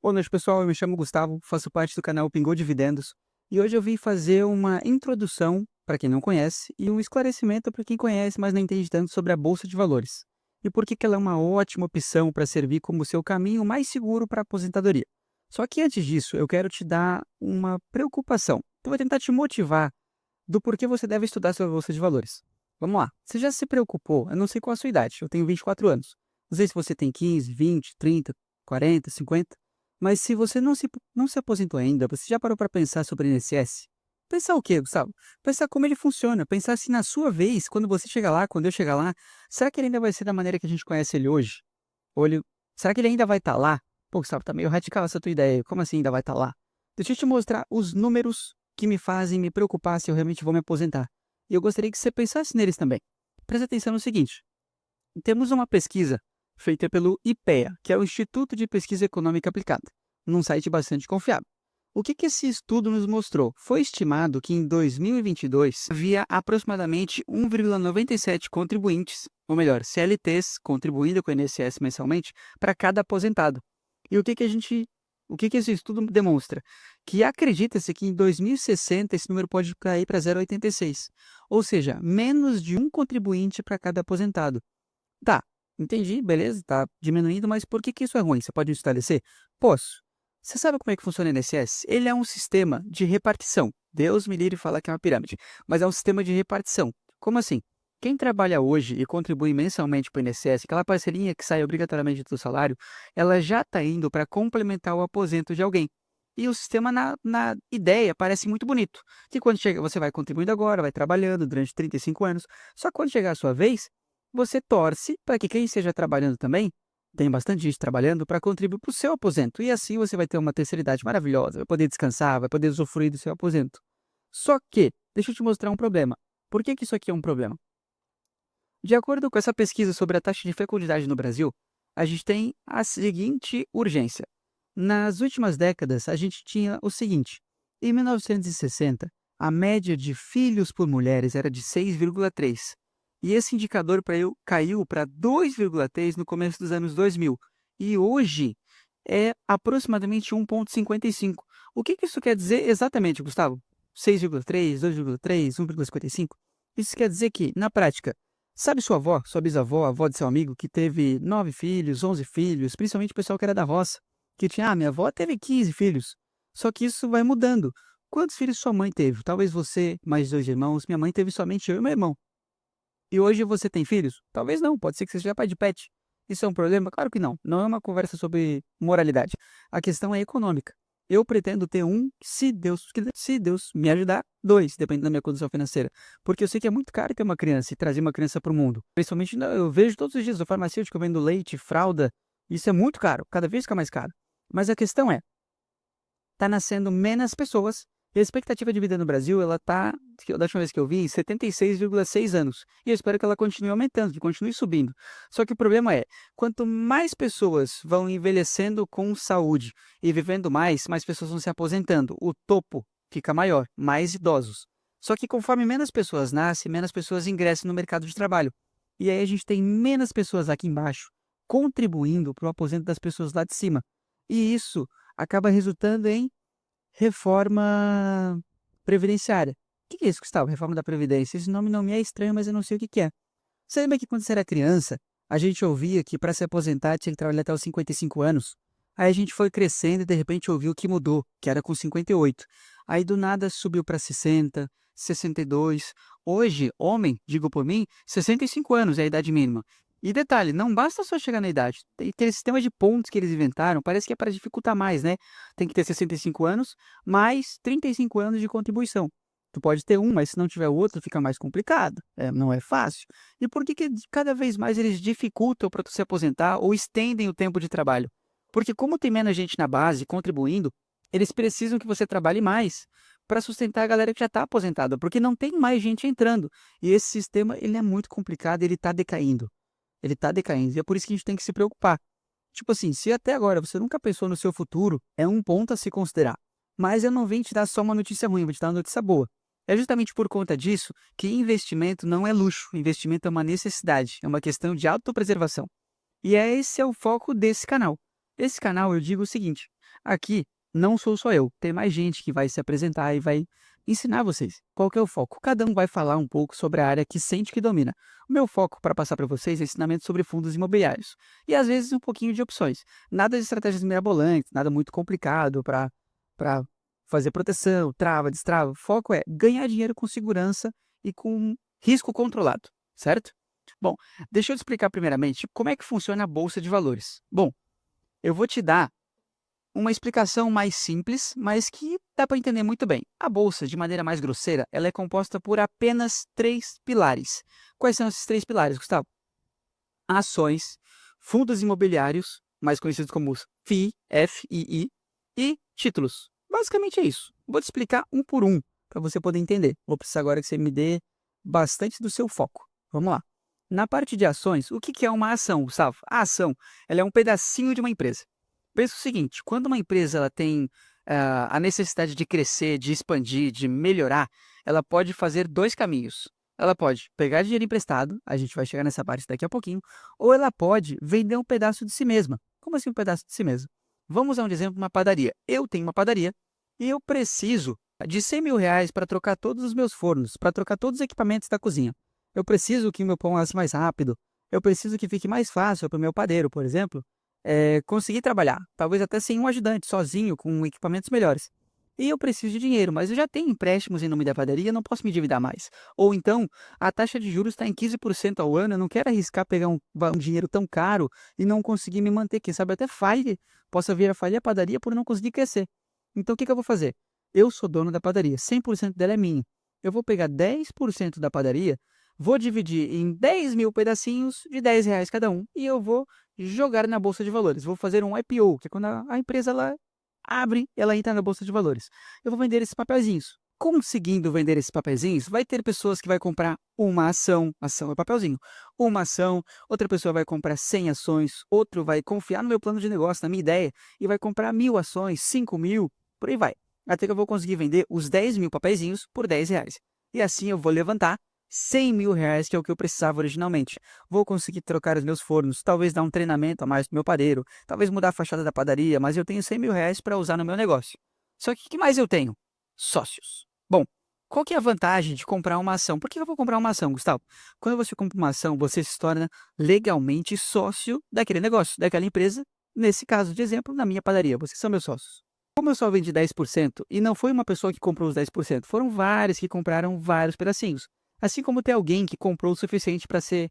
Boa noite, pessoal. Eu me chamo Gustavo, faço parte do canal Pingou Dividendos e hoje eu vim fazer uma introdução para quem não conhece e um esclarecimento para quem conhece, mas não entende tanto sobre a Bolsa de Valores e por que que ela é uma ótima opção para servir como seu caminho mais seguro para a aposentadoria. Só que antes disso, eu quero te dar uma preocupação. Eu vou tentar te motivar do porquê você deve estudar sobre a Bolsa de Valores. Vamos lá. Você já se preocupou? Eu não sei qual a sua idade, eu tenho 24 anos. Não sei se você tem 15, 20, 30, 40, 50. Mas se você não se aposentou ainda, você já parou para pensar sobre o INSS? Pensar o quê, Gustavo? Pensar como ele funciona, pensar se na sua vez, quando você chegar lá, quando eu chegar lá, será que ele ainda vai ser da maneira que a gente conhece ele hoje? Ou ele, será que ele ainda vai estar lá? Pô, Gustavo, tá meio radical essa tua ideia. Como assim ainda vai estar lá? Deixa eu te mostrar os números que me fazem me preocupar se eu realmente vou me aposentar. E eu gostaria que você pensasse neles também. Presta atenção no seguinte: temos uma pesquisa feita pelo IPEA, que é o Instituto de Pesquisa Econômica Aplicada, num site bastante confiável. O que que esse estudo nos mostrou? Foi estimado que em 2022 havia aproximadamente 1,97 contribuintes, ou melhor, CLTs contribuindo com o INSS mensalmente para cada aposentado. E o que que esse estudo demonstra? Que acredita-se que em 2060 esse número pode cair para 0,86, ou seja, menos de um contribuinte para cada aposentado. Tá, entendi, beleza, tá diminuindo, mas por que que isso é ruim? Você pode me esclarecer? Posso. Você sabe como é que funciona o INSS? Ele é um sistema de repartição. Deus me livre falar que é uma pirâmide, mas é um sistema de repartição. Como assim? Quem trabalha hoje e contribui mensalmente para o INSS, aquela parcelinha que sai obrigatoriamente do salário, ela já está indo para complementar o aposento de alguém. E o sistema, na ideia, parece muito bonito. Que quando chega, você vai contribuindo agora, vai trabalhando durante 35 anos. Só que quando chegar a sua vez, você torce para que quem esteja trabalhando também, tem bastante gente trabalhando, para contribuir para o seu aposento. E assim você vai ter uma terceira idade maravilhosa, vai poder descansar, vai poder usufruir do seu aposento. Só que, deixa eu te mostrar um problema. Por que que isso aqui é um problema? De acordo com essa pesquisa sobre a taxa de fecundidade no Brasil, a gente tem a seguinte urgência. Nas últimas décadas, a gente tinha o seguinte: em 1960, a média de filhos por mulheres era de 6,3, e esse indicador caiu para 2,3 no começo dos anos 2000, e hoje é aproximadamente 1,55. O que que isso quer dizer exatamente, Gustavo? 6,3, 2,3, 1,55? Isso quer dizer que, na prática, sabe sua avó, sua bisavó, a avó de seu amigo, que teve 9 filhos, 11 filhos, principalmente o pessoal que era da roça, que tinha, minha avó teve 15 filhos. Só que isso vai mudando. Quantos filhos sua mãe teve? Talvez você, mais 2 irmãos, minha mãe teve somente eu e meu irmão. E hoje você tem filhos? Talvez não, pode ser que você seja pai de pet. Isso é um problema? Claro que não. Não é uma conversa sobre moralidade. A questão é econômica. Eu pretendo ter um, se Deus me ajudar, dois, dependendo da minha condição financeira. Porque eu sei que é muito caro ter uma criança e trazer uma criança para o mundo. Principalmente, eu vejo todos os dias o farmacêutico vendo leite, fralda. Isso é muito caro, cada vez fica mais caro. Mas a questão é, tá nascendo menos pessoas. E a expectativa de vida no Brasil, ela tá, da última vez que eu vi, 76,6 anos. E eu espero que ela continue aumentando, que continue subindo. Só que o problema é, quanto mais pessoas vão envelhecendo com saúde e vivendo mais pessoas vão se aposentando. O topo fica maior, mais idosos. Só que conforme menos pessoas nascem, menos pessoas ingressam no mercado de trabalho. E aí a gente tem menos pessoas aqui embaixo contribuindo para o aposento das pessoas lá de cima. E isso acaba resultando em reforma previdenciária. O que é isso, Gustavo? Reforma da Previdência. Esse nome não me é estranho, mas eu não sei o que que é. Você lembra que quando você era criança, a gente ouvia que para se aposentar tinha que trabalhar até os 55 anos? Aí a gente foi crescendo e de repente ouviu que mudou, que era com 58. Aí do nada subiu para 60, 62. Hoje, homem, digo por mim, 65 anos é a idade mínima. E detalhe, não basta só chegar na idade. Tem esse sistema de pontos que eles inventaram, parece que é para dificultar mais, né? Tem que ter 65 anos, mais 35 anos de contribuição. Tu pode ter um, mas se não tiver o outro, fica mais complicado. Não é fácil. E por que que cada vez mais eles dificultam para tu se aposentar ou estendem o tempo de trabalho? Porque como tem menos gente na base contribuindo, eles precisam que você trabalhe mais para sustentar a galera que já está aposentada, porque não tem mais gente entrando. E esse sistema ele é muito complicado, ele está decaindo. Ele está decaindo. E é por isso que a gente tem que se preocupar. Tipo assim, se até agora você nunca pensou no seu futuro, é um ponto a se considerar. Mas eu não vim te dar só uma notícia ruim, vou te dar uma notícia boa. É justamente por conta disso que investimento não é luxo, investimento é uma necessidade, é uma questão de autopreservação. E esse é o foco desse canal. Esse canal eu digo o seguinte: aqui não sou só eu, tem mais gente que vai se apresentar e vai ensinar vocês. Qual que é o foco? Cada um vai falar um pouco sobre a área que sente que domina. O meu foco para passar para vocês é ensinamento sobre fundos imobiliários e às vezes um pouquinho de opções. Nada de estratégias mirabolantes, nada muito complicado para fazer proteção, trava, destrava. O foco é ganhar dinheiro com segurança e com risco controlado, certo? Bom, deixa eu te explicar primeiramente como é que funciona a bolsa de valores. Bom, eu vou te dar uma explicação mais simples, mas que dá para entender muito bem. A bolsa, de maneira mais grosseira, ela é composta por apenas três pilares. Quais são esses três pilares, Gustavo? Ações, fundos imobiliários, mais conhecidos como os FII, FII, e títulos. Basicamente é isso. Vou te explicar um por um, para você poder entender. Vou precisar agora que você me dê bastante do seu foco. Vamos lá. Na parte de ações, o que que é uma ação, Gustavo? A ação, ela é um pedacinho de uma empresa. Pensa o seguinte, quando uma empresa ela tem a necessidade de crescer, de expandir, de melhorar, ela pode fazer dois caminhos. Ela pode pegar dinheiro emprestado, a gente vai chegar nessa parte daqui a pouquinho, ou ela pode vender um pedaço de si mesma. Como assim um pedaço de si mesma? Vamos a um exemplo, uma padaria. Eu tenho uma padaria e eu preciso de R$ 100.000 para trocar todos os meus fornos, para trocar todos os equipamentos da cozinha. Eu preciso que o meu pão asse mais rápido, eu preciso que fique mais fácil para o meu padeiro, por exemplo, conseguir trabalhar, talvez até sem um ajudante, sozinho, com equipamentos melhores. E eu preciso de dinheiro, mas eu já tenho empréstimos em nome da padaria, não posso me endividar mais. Ou então, a taxa de juros está em 15% ao ano, eu não quero arriscar pegar um dinheiro tão caro e não conseguir me manter, quem sabe até falhe, possa vir a falhar a padaria por não conseguir crescer. Então, o que que eu vou fazer? Eu sou dono da padaria, 100% dela é minha. Eu vou pegar 10% da padaria, vou dividir em 10.000 pedacinhos de R$ 10 cada um e eu vou jogar na bolsa de valores. Vou fazer um IPO, que é quando a empresa ela abre, ela entra na bolsa de valores. Eu vou vender esses papelzinhos. Conseguindo vender esses papelzinhos, vai ter pessoas que vai comprar uma ação é papelzinho, uma ação, outra pessoa vai comprar 100 ações, outro vai confiar no meu plano de negócio, na minha ideia, e vai comprar 1.000 ações, 5.000, por aí vai. Até que eu vou conseguir vender os 10.000 papelzinhos por R$ 10. E assim eu vou levantar R$ 100.000, que é o que eu precisava originalmente. Vou conseguir trocar os meus fornos, talvez dar um treinamento a mais pro meu padeiro, talvez mudar a fachada da padaria, mas eu tenho R$ 100.000 para usar no meu negócio. Só que o que mais eu tenho? Sócios. Bom, qual que é a vantagem de comprar uma ação? Por que eu vou comprar uma ação, Gustavo? Quando você compra uma ação, você se torna legalmente sócio daquele negócio, daquela empresa. Nesse caso de exemplo, na minha padaria, vocês são meus sócios. Como eu só vendi 10%, e não foi uma pessoa que comprou os 10%, foram vários que compraram vários pedacinhos. Assim como tem alguém que comprou o suficiente para ser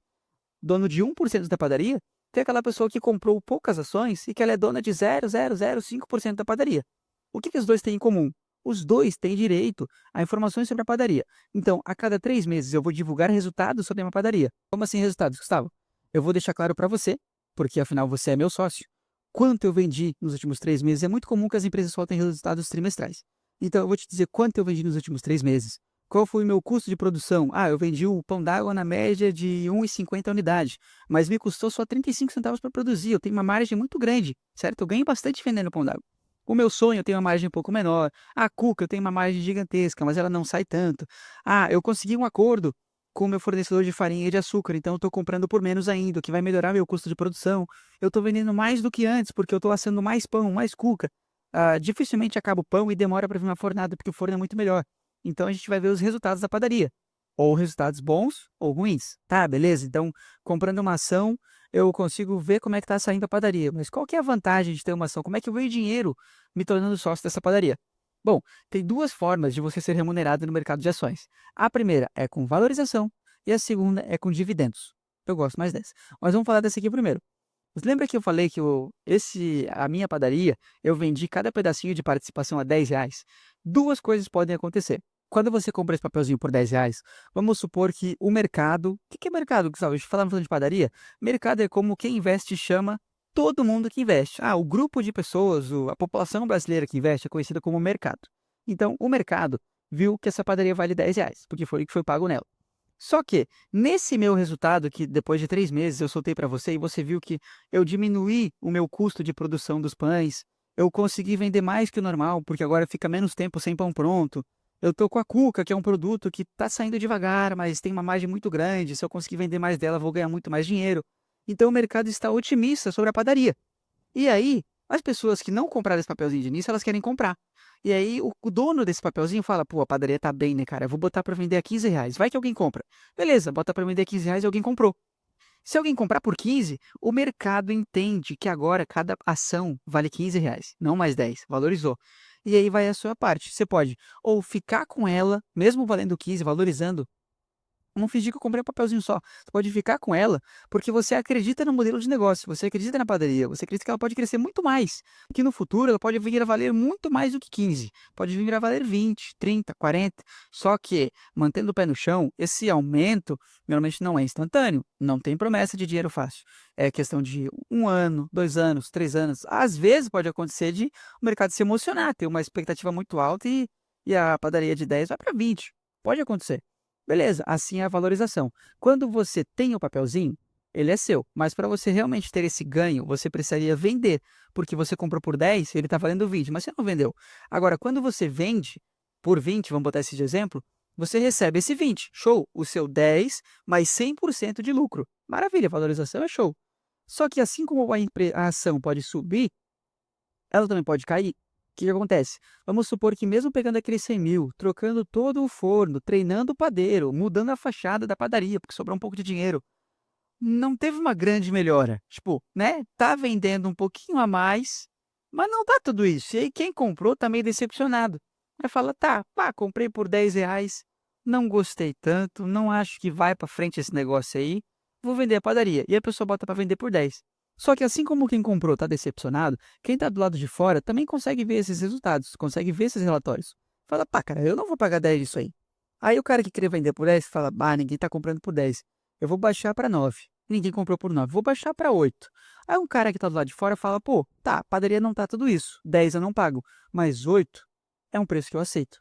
dono de 1% da padaria, tem aquela pessoa que comprou poucas ações e que ela é dona de 0,005% da padaria. O que que os dois têm em comum? Os dois têm direito a informações sobre a padaria. Então, a cada 3 meses eu vou divulgar resultados sobre a minha padaria. Como assim resultados, Gustavo? Eu vou deixar claro para você, porque afinal você é meu sócio, quanto eu vendi nos últimos 3 meses. É muito comum que as empresas soltem resultados trimestrais. Então, eu vou te dizer quanto eu vendi nos últimos 3 meses. Qual foi o meu custo de produção? Ah, eu vendi o pão d'água na média de 1,50 unidade, mas me custou só 35 centavos para produzir. Eu tenho uma margem muito grande, certo? Eu ganho bastante vendendo pão d'água. O meu sonho eu tenho uma margem um pouco menor. A cuca eu tenho uma margem gigantesca, mas ela não sai tanto. Ah, eu consegui um acordo com o meu fornecedor de farinha e de açúcar, então eu estou comprando por menos ainda, o que vai melhorar meu custo de produção. Eu estou vendendo mais do que antes, porque eu estou assando mais pão, mais cuca. Dificilmente acaba o pão e demora para vir uma fornada, porque o forno é muito melhor. Então a gente vai ver os resultados da padaria, ou resultados bons ou ruins, tá? Beleza? Então, comprando uma ação, eu consigo ver como é que está saindo a padaria. Mas qual que é a vantagem de ter uma ação? Como é que eu ganho dinheiro me tornando sócio dessa padaria? Bom, tem duas formas de você ser remunerado no mercado de ações. A primeira é com valorização e a segunda é com dividendos. Eu gosto mais dessa. Mas vamos falar dessa aqui primeiro. Você lembra que eu falei que a minha padaria, eu vendi cada pedacinho de participação a R$ 10? Duas coisas podem acontecer. Quando você compra esse papelzinho por R$ 10, vamos supor que o mercado. O que que é mercado, Gustavo? A gente falando de padaria. Mercado é como quem investe chama todo mundo que investe. Ah, o grupo de pessoas, a população brasileira que investe é conhecida como mercado. Então, o mercado viu que essa padaria vale R$ 10, porque foi o que foi pago nela. Só que, nesse meu resultado, que depois de 3 meses eu soltei para você e você viu que eu diminuí o meu custo de produção dos pães, eu consegui vender mais que o normal, porque agora fica menos tempo sem pão pronto. Eu tô com a cuca, que é um produto que está saindo devagar, mas tem uma margem muito grande. Se eu conseguir vender mais dela, vou ganhar muito mais dinheiro. Então o mercado está otimista sobre a padaria. E aí, As pessoas que não compraram esse papelzinho de início, elas querem comprar. E aí o dono desse papelzinho fala: "Pô, a padaria tá bem, né, cara, eu vou botar para vender a R$ 15, vai que alguém compra". Beleza, bota para vender R$ 15 e alguém comprou. Se alguém comprar por 15, o mercado entende que agora cada ação vale R$ 15, não mais 10, valorizou. E aí vai a sua parte. Você pode ou ficar com ela, mesmo valendo 15, valorizando, não fingir que eu comprei um papelzinho só. Você pode ficar com ela, porque você acredita no modelo de negócio, você acredita na padaria, você acredita que ela pode crescer muito mais, que no futuro ela pode vir a valer muito mais do que 15, pode vir a valer 20, 30, 40. Só que, mantendo o pé no chão, esse aumento normalmente não é instantâneo, não tem promessa de dinheiro fácil. É questão de 1 ano, 2 anos, 3 anos. Às vezes pode acontecer de o mercado se emocionar, ter uma expectativa muito alta e a padaria de 10 vai para 20. Pode acontecer. Beleza, assim é a valorização. Quando você tem o papelzinho, ele é seu, mas para você realmente ter esse ganho, você precisaria vender, porque você comprou por 10, ele está valendo 20, mas você não vendeu. Agora, quando você vende por 20, vamos botar esse de exemplo, você recebe esse 20, show, o seu 10 mais 100% de lucro. Maravilha, valorização é show. Só que assim como a ação pode subir, ela também pode cair. O que que acontece? Vamos supor que mesmo pegando aqueles 100.000, trocando todo o forno, treinando o padeiro, mudando a fachada da padaria, porque sobrou um pouco de dinheiro, não teve uma grande melhora. Tipo, né, tá vendendo um pouquinho a mais, mas não tá tudo isso. E aí quem comprou tá meio decepcionado. Aí fala: "Tá, pá, comprei por R$ 10, não gostei tanto, não acho que vai pra frente esse negócio aí, vou vender a padaria". E a pessoa bota pra vender por 10. Só que assim como quem comprou tá decepcionado, quem tá do lado de fora também consegue ver esses resultados, consegue ver esses relatórios. Fala: "Pá, cara, eu não vou pagar 10 disso aí". Aí o cara que queria vender por 10 fala: "Bah, ninguém tá comprando por 10. Eu vou baixar para 9. Ninguém comprou por 9. Vou baixar para 8". Aí um cara que tá do lado de fora fala: "Pô, tá, a padaria não tá tudo isso. 10 eu não pago, mas 8 é um preço que eu aceito.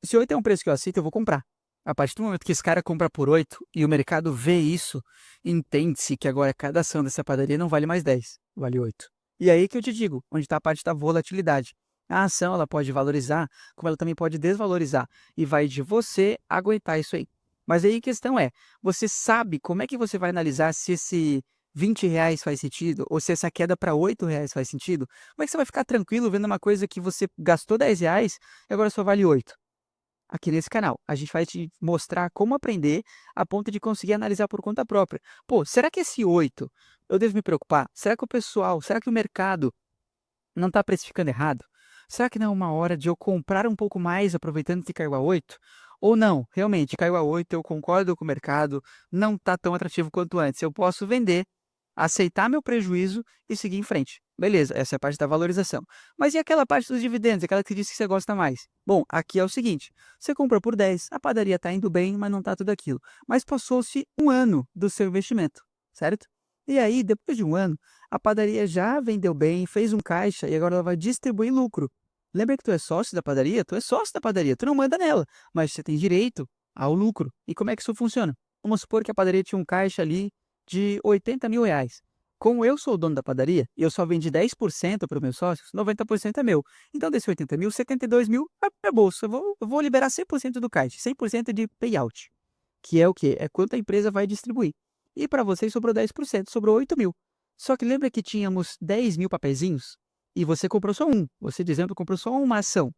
Se 8 é um preço que eu aceito, eu vou comprar". A partir do momento que esse cara compra por 8 e o mercado vê isso, entende-se que agora cada ação dessa padaria não vale mais 10, vale 8. E aí que eu te digo, onde está a parte da volatilidade. A ação ela pode valorizar, como ela também pode desvalorizar, e vai de você aguentar isso aí. Mas aí a questão é, você sabe como é que você vai analisar se esse R$ 20 faz sentido, ou se essa queda para R$ 8 faz sentido? Como é que você vai ficar tranquilo vendo uma coisa que você gastou R$ 10 e agora só vale 8? Aqui nesse canal. A gente vai te mostrar como aprender a ponto de conseguir analisar por conta própria. Pô, será que esse 8 eu devo me preocupar? Será que o pessoal, será que o mercado não está precificando errado? Será que não é uma hora de eu comprar um pouco mais aproveitando que caiu a 8? Ou não, realmente caiu a 8, eu concordo com o mercado, não está tão atrativo quanto antes. Eu posso vender, aceitar meu prejuízo e seguir em frente. Beleza, essa é a parte da valorização. Mas e aquela parte dos dividendos, aquela que diz que você gosta mais? Bom, aqui é o seguinte: você comprou por 10, a padaria está indo bem, mas não está tudo aquilo. Mas passou-se 1 ano do seu investimento, certo? E aí, depois de 1 ano, a padaria já vendeu bem, fez um caixa e agora ela vai distribuir lucro. Lembra que tu é sócio da padaria? Tu é sócio da padaria, tu não manda nela, mas você tem direito ao lucro. E como é que isso funciona? Vamos supor que a padaria tinha um caixa ali de R$ 80.000. Como eu sou o dono da padaria e eu só vendi 10% para os meus sócios, 90% é meu. Então, desse 80.000, 72.000 é bolsa. Eu vou liberar 100% do caixa, 100% de payout, que é o quê? É quanto a empresa vai distribuir. E para vocês sobrou 10%, sobrou 8.000. Só que lembra que tínhamos 10.000 papezinhos? E você comprou só um. Você, dizendo, comprou só uma ação.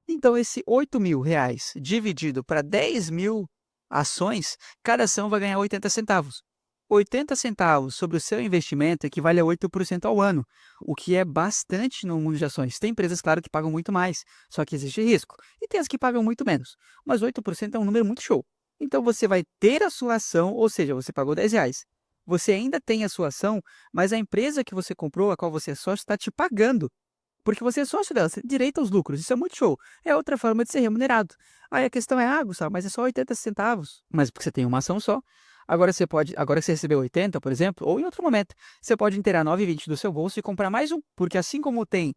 Então, esse R$ 8.000 dividido para 10.000 ações, cada ação vai ganhar 80 centavos. 80 centavos sobre o seu investimento equivale a 8% ao ano, o que é bastante no mundo de ações. Tem empresas, claro, que pagam muito mais, só que existe risco. E tem as que pagam muito menos. Mas 8% é um número muito show. Então você vai ter a sua ação, ou seja, você pagou R$ 10. Você ainda tem a sua ação, mas a empresa que você comprou, a qual você é sócio, está te pagando. Porque você é sócio dela, você tem direito aos lucros. Isso é muito show. É outra forma de ser remunerado. Aí a questão é, Gustavo, mas é só 80 centavos. Mas porque você tem uma ação só. Agora que você recebeu 80, por exemplo, ou em outro momento, você pode inteirar 9,20 do seu bolso e comprar mais um. Porque assim como tem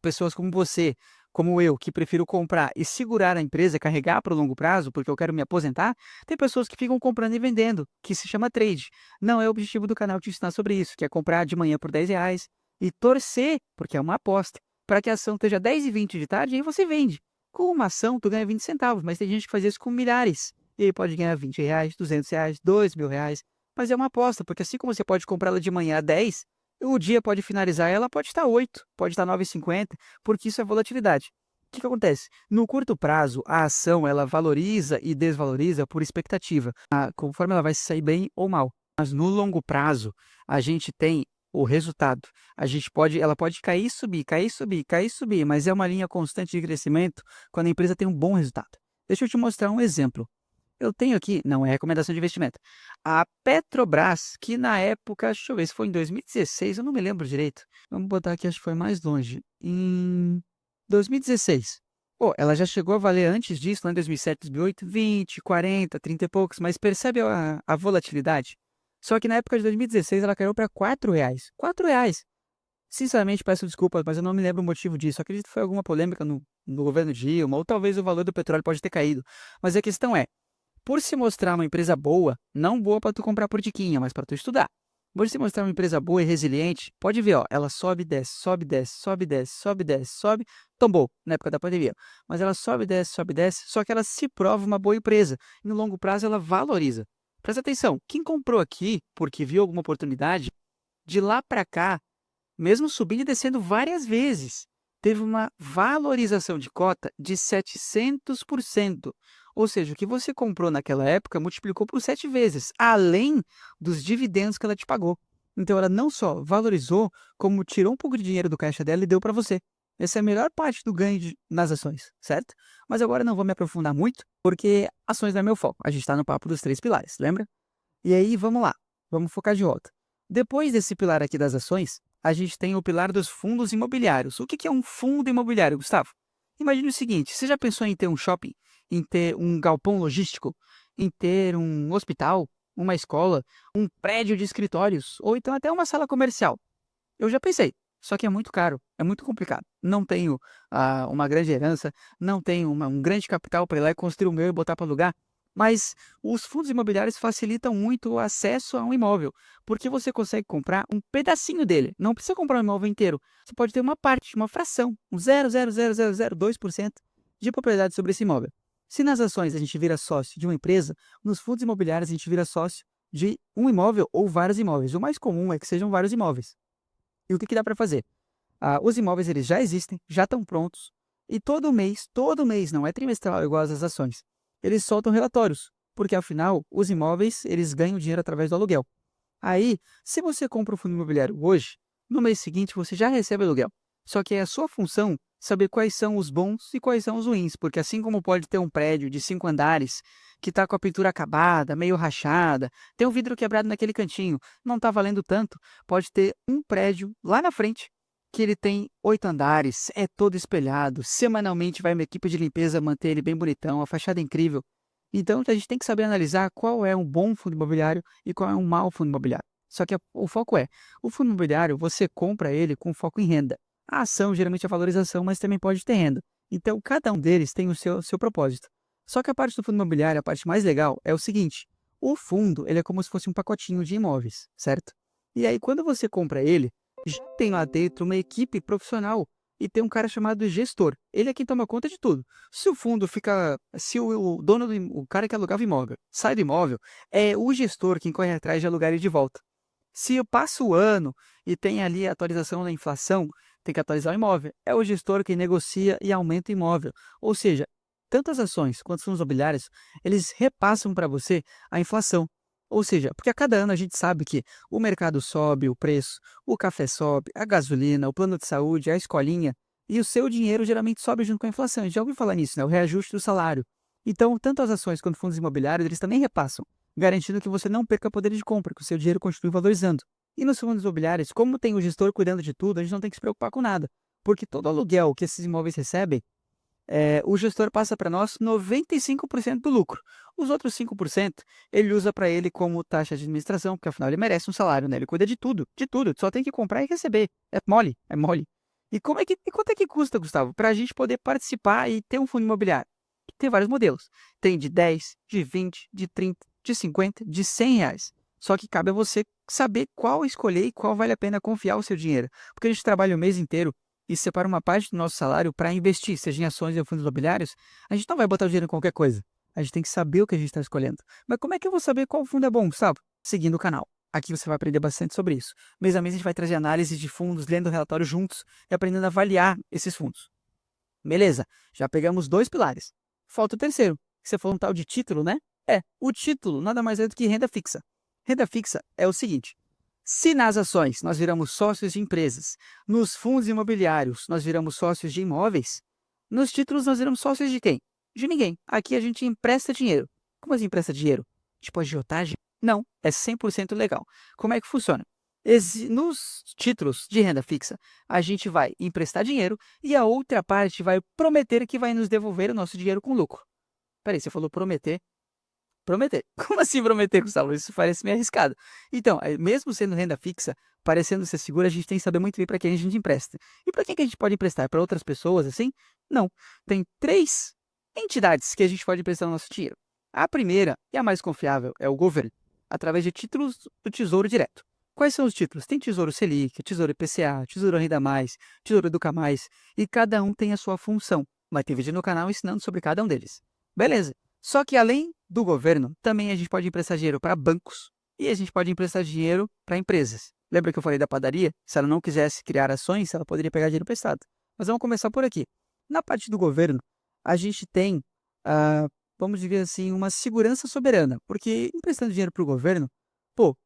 pessoas como você, como eu, que prefiro comprar e segurar a empresa, carregar para o longo prazo, porque eu quero me aposentar, tem pessoas que ficam comprando e vendendo, que se chama trade. Não é o objetivo do canal te ensinar sobre isso, que é comprar de manhã por R$ 10 e torcer, porque é uma aposta, para que a ação esteja 10h20 de tarde e aí você vende. Com uma ação, tu ganha 20 centavos, mas tem gente que faz isso com milhares. E aí pode ganhar R$ 20, R$ 200, R$ 2.000. Mas é uma aposta, porque assim como você pode comprá-la de manhã a 10, O dia pode finalizar, ela pode estar 8, pode estar 9,50, porque isso é volatilidade. O que que acontece? No curto prazo, a ação ela valoriza e desvaloriza por expectativa, conforme ela vai se sair bem ou mal. Mas no longo prazo, a gente tem o resultado. Ela pode cair e subir, cair e subir, cair e subir, mas é uma linha constante de crescimento quando a empresa tem um bom resultado. Deixa eu te mostrar um exemplo. Eu tenho aqui, não é recomendação de investimento, a Petrobras, que na época, deixa eu ver se foi em 2016, eu não me lembro direito. Vamos botar aqui, acho que foi mais longe. Em 2016. Pô, ela já chegou a valer antes disso, lá em 2007, 2008, 20, 40, 30 e poucos, mas percebe a volatilidade? Só que na época de 2016 ela caiu para R$ 4. R$ 4. Sinceramente, peço desculpas, mas eu não me lembro o motivo disso. Acredito que foi alguma polêmica no governo Dilma, ou talvez o valor do petróleo pode ter caído. Mas a questão é, por se mostrar uma empresa boa, não boa para tu comprar por diquinha, mas para tu estudar. Por se mostrar uma empresa boa e resiliente, pode ver, ó, ela sobe, desce, sobe, desce, sobe, desce, sobe, desce, sobe, tombou na época da pandemia. Mas ela sobe, desce, só que ela se prova uma boa empresa. E no longo prazo ela valoriza. Presta atenção, quem comprou aqui porque viu alguma oportunidade, de lá para cá, mesmo subindo e descendo várias vezes, teve uma valorização de cota de 700%. Ou seja, o que você comprou naquela época multiplicou por 7 vezes, além dos dividendos que ela te pagou. Então, ela não só valorizou, como tirou um pouco de dinheiro do caixa dela e deu para você. Essa é a melhor parte do ganho nas ações, certo? Mas agora não vou me aprofundar muito, porque ações não é meu foco. A gente está no papo dos 3 pilares, lembra? E aí, vamos lá. Vamos focar de volta. Depois desse pilar aqui das ações, a gente tem o pilar dos fundos imobiliários. O que que é um fundo imobiliário, Gustavo? Imagine o seguinte, você já pensou em ter um shopping, em ter um galpão logístico, em ter um hospital, uma escola, um prédio de escritórios, ou então até uma sala comercial? Eu já pensei, só que é muito caro, é muito complicado. Não tenho uma grande herança, não tenho um grande capital para ir lá e construir o meu e botar para alugar. Mas os fundos imobiliários facilitam muito o acesso a um imóvel, porque você consegue comprar um pedacinho dele. Não precisa comprar um imóvel inteiro. Você pode ter uma parte, uma fração, um 0,00002% de propriedade sobre esse imóvel. Se nas ações a gente vira sócio de uma empresa, nos fundos imobiliários a gente vira sócio de um imóvel ou vários imóveis. O mais comum é que sejam vários imóveis. E o que que dá para fazer? Os imóveis eles já existem, já estão prontos, e todo mês, não é trimestral igual às ações, eles soltam relatórios, porque afinal os imóveis eles ganham dinheiro através do aluguel. Aí, se você compra um fundo imobiliário hoje, no mês seguinte você já recebe aluguel. Só que é a sua função saber quais são os bons e quais são os ruins, porque assim como pode ter um prédio de 5 andares que está com a pintura acabada, meio rachada, tem um vidro quebrado naquele cantinho, não está valendo tanto, pode ter um prédio lá na frente que ele tem 8 andares, é todo espelhado, semanalmente vai uma equipe de limpeza manter ele bem bonitão, a fachada é incrível. Então a gente tem que saber analisar qual é um bom fundo imobiliário e qual é um mau fundo imobiliário. Só que o foco é, o fundo imobiliário você compra ele com foco em renda. A ação geralmente é valorização, mas também pode ter renda. Então cada um deles tem o seu propósito. Só que a parte do fundo imobiliário, a parte mais legal, é o seguinte: o fundo ele é como se fosse um pacotinho de imóveis, certo? E aí quando você compra ele, já tem lá dentro uma equipe profissional e tem um cara chamado gestor. Ele é quem toma conta de tudo. Se o fundo fica, se o dono, o cara que alugava imóvel, sai do imóvel, é o gestor quem corre atrás de alugar ele de volta. Se eu passo o ano e tem ali a atualização da inflação, tem que atualizar o imóvel. É o gestor quem negocia e aumenta o imóvel. Ou seja, tanto as ações quanto os fundos imobiliários, eles repassam para você a inflação. Ou seja, porque a cada ano a gente sabe que o mercado sobe, o preço, o café sobe, a gasolina, o plano de saúde, a escolinha, e o seu dinheiro geralmente sobe junto com a inflação. A gente já ouviu falar nisso, né? O reajuste do salário. Então, tanto as ações quanto fundos imobiliários, eles também repassam, garantindo que você não perca poder de compra, que o seu dinheiro continue valorizando. E nos fundos imobiliários, como tem o gestor cuidando de tudo, a gente não tem que se preocupar com nada, porque todo aluguel que esses imóveis recebem, o gestor passa para nós 95% do lucro. Os outros 5% ele usa para ele como taxa de administração, porque afinal ele merece um salário, né? Ele cuida de tudo, só tem que comprar e receber. É mole, é mole. E quanto é que custa, Gustavo, para a gente poder participar e ter um fundo imobiliário? Tem vários modelos. Tem de 10, de 20, de 30, de 50, de R$ 100. Só que cabe a você saber qual escolher e qual vale a pena confiar o seu dinheiro. Porque a gente trabalha o mês inteiro e separa uma parte do nosso salário para investir, seja em ações ou fundos imobiliários, a gente não vai botar o dinheiro em qualquer coisa. A gente tem que saber o que a gente está escolhendo. Mas como é que eu vou saber qual fundo é bom, sabe? Seguindo o canal. Aqui você vai aprender bastante sobre isso. Mês a mês a gente vai trazer análise de fundos, lendo o relatório juntos e aprendendo a avaliar esses fundos. Beleza, já pegamos 2 pilares. Falta o terceiro, que você falou um tal de título, né? O título nada mais é do que renda fixa. Renda fixa é o seguinte: se nas ações nós viramos sócios de empresas, nos fundos imobiliários nós viramos sócios de imóveis, nos títulos nós viramos sócios de quem? De ninguém. Aqui a gente empresta dinheiro. Como assim empresta dinheiro? Tipo agiotagem? Não, é 100% legal. Como é que funciona? Nos títulos de renda fixa, a gente vai emprestar dinheiro e a outra parte vai prometer que vai nos devolver o nosso dinheiro com lucro. Peraí, você falou prometer? Prometer. Como assim prometer, Gustavo? Isso parece meio arriscado. Então, mesmo sendo renda fixa, parecendo ser segura, a gente tem que saber muito bem para quem a gente empresta. E para quem que a gente pode emprestar? Para outras pessoas, assim? Não. Tem 3 entidades que a gente pode emprestar o nosso dinheiro. A primeira, e a mais confiável, é o governo, através de títulos do Tesouro Direto. Quais são os títulos? Tem Tesouro Selic, Tesouro IPCA, Tesouro Renda Mais, Tesouro Educa Mais, e cada um tem a sua função. Vai ter vídeo no canal ensinando sobre cada um deles. Beleza. Só que além do governo, também a gente pode emprestar dinheiro para bancos e a gente pode emprestar dinheiro para empresas. Lembra que eu falei da padaria? Se ela não quisesse criar ações, ela poderia pegar dinheiro emprestado. Mas vamos começar por aqui. Na parte do governo, a gente tem, vamos dizer assim, uma segurança soberana, porque emprestando dinheiro para o governo,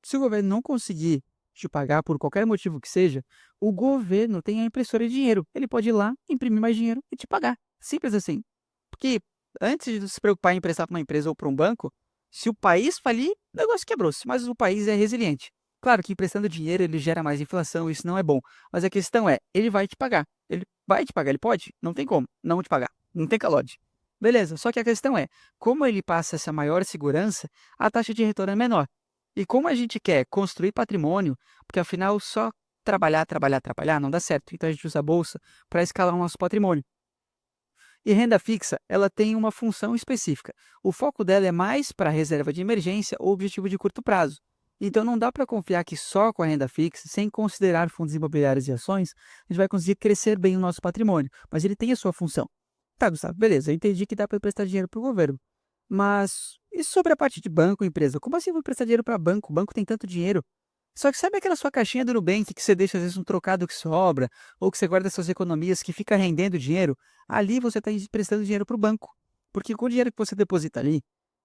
se o governo não conseguir te pagar por qualquer motivo que seja, o governo tem a impressora de dinheiro. Ele pode ir lá, imprimir mais dinheiro e te pagar. Simples assim. Porque antes de se preocupar em emprestar para uma empresa ou para um banco, se o país falir, o negócio quebrou-se, mas o país é resiliente. Claro que emprestando dinheiro ele gera mais inflação, isso não é bom. Mas a questão é, ele vai te pagar. Ele vai te pagar, ele pode? Não tem como não te pagar. Não tem calote. Beleza, só que a questão é, como ele passa essa maior segurança, a taxa de retorno é menor. E como a gente quer construir patrimônio, porque afinal só trabalhar, trabalhar, trabalhar não dá certo. Então a gente usa a bolsa para escalar o nosso patrimônio. E renda fixa, ela tem uma função específica. O foco dela é mais para reserva de emergência ou objetivo de curto prazo. Então não dá para confiar que só com a renda fixa, sem considerar fundos imobiliários e ações, a gente vai conseguir crescer bem o nosso patrimônio. Mas ele tem a sua função. Tá, Gustavo, beleza, eu entendi que dá para emprestar dinheiro para o governo. Mas e sobre a parte de banco, empresa? Como assim eu vou emprestar dinheiro para banco? O banco tem tanto dinheiro. Só que sabe aquela sua caixinha do Nubank que você deixa às vezes um trocado que sobra, ou que você guarda suas economias que fica rendendo dinheiro? Ali você está emprestando dinheiro para o banco. Porque com o dinheiro que você deposita ali,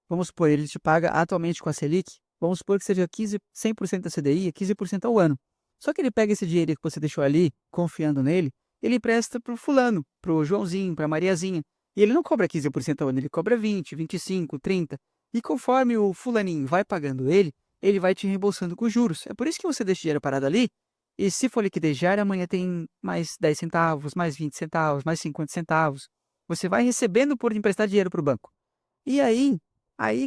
vamos supor, ele te paga atualmente com a Selic, vamos supor que seja 100% da CDI, 15% ao ano. Só que ele pega esse dinheiro que você deixou ali, confiando nele, ele empresta para o fulano, para o Joãozinho, para a Mariazinha. E ele não cobra 15% ao ano, ele cobra 20, 25, 30. E conforme o fulaninho vai pagando ele vai te reembolsando com juros. É por isso que você deixa o dinheiro parado ali, e se for liquidez diária, amanhã tem mais 10 centavos, mais 20 centavos, mais 50 centavos. Você vai recebendo por emprestar dinheiro para o banco. E aí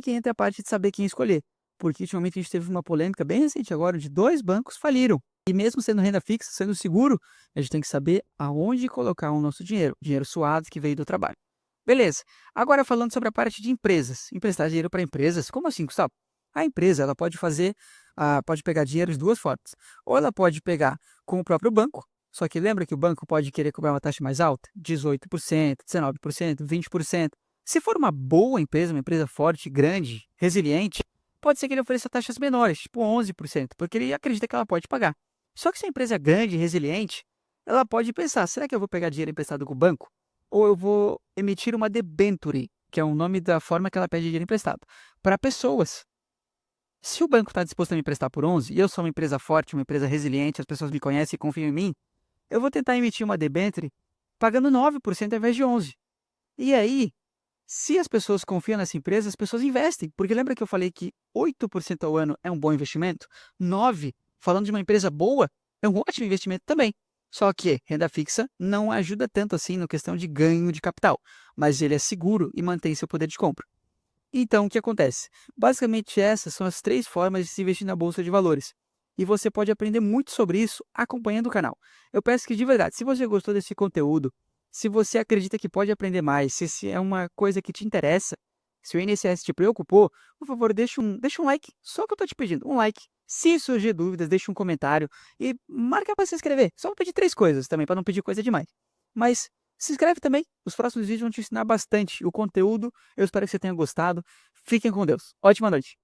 que entra a parte de saber quem escolher. Porque ultimamente a gente teve uma polêmica bem recente agora, de 2 bancos faliram. E mesmo sendo renda fixa, sendo seguro, a gente tem que saber aonde colocar o nosso dinheiro suado que veio do trabalho. Beleza. Agora falando sobre a parte de empresas. Emprestar dinheiro para empresas, como assim, Gustavo? A empresa ela pode pode pegar dinheiro de 2 formas. Ou ela pode pegar com o próprio banco, só que lembra que o banco pode querer cobrar uma taxa mais alta? 18%, 19%, 20%. Se for uma boa empresa, uma empresa forte, grande, resiliente, pode ser que ele ofereça taxas menores, tipo 11%, porque ele acredita que ela pode pagar. Só que se a empresa é grande e resiliente, ela pode pensar, será que eu vou pegar dinheiro emprestado com o banco? Ou eu vou emitir uma debenture, que é o nome da forma que ela pede dinheiro emprestado, para pessoas. Se o banco está disposto a me emprestar por 11 e eu sou uma empresa forte, uma empresa resiliente, as pessoas me conhecem e confiam em mim, eu vou tentar emitir uma debênture pagando 9% ao invés de 11%. E aí, se as pessoas confiam nessa empresa, as pessoas investem. Porque lembra que eu falei que 8% ao ano é um bom investimento? 9%, falando de uma empresa boa, é um ótimo investimento também. Só que renda fixa não ajuda tanto assim na questão de ganho de capital, mas ele é seguro e mantém seu poder de compra. Então, o que acontece? Basicamente, essas são as 3 formas de se investir na bolsa de valores. E você pode aprender muito sobre isso acompanhando o canal. Eu peço que, de verdade, se você gostou desse conteúdo, se você acredita que pode aprender mais, se esse é uma coisa que te interessa, se o INSS te preocupou, por favor, deixa um like. Só que eu estou te pedindo, um like. Se surgir dúvidas, deixa um comentário e marca para se inscrever. Só vou pedir 3 coisas também, para não pedir coisa demais. Mas se inscreve também, os próximos vídeos vão te ensinar bastante o conteúdo. Eu espero que você tenha gostado. Fiquem com Deus. Ótima noite.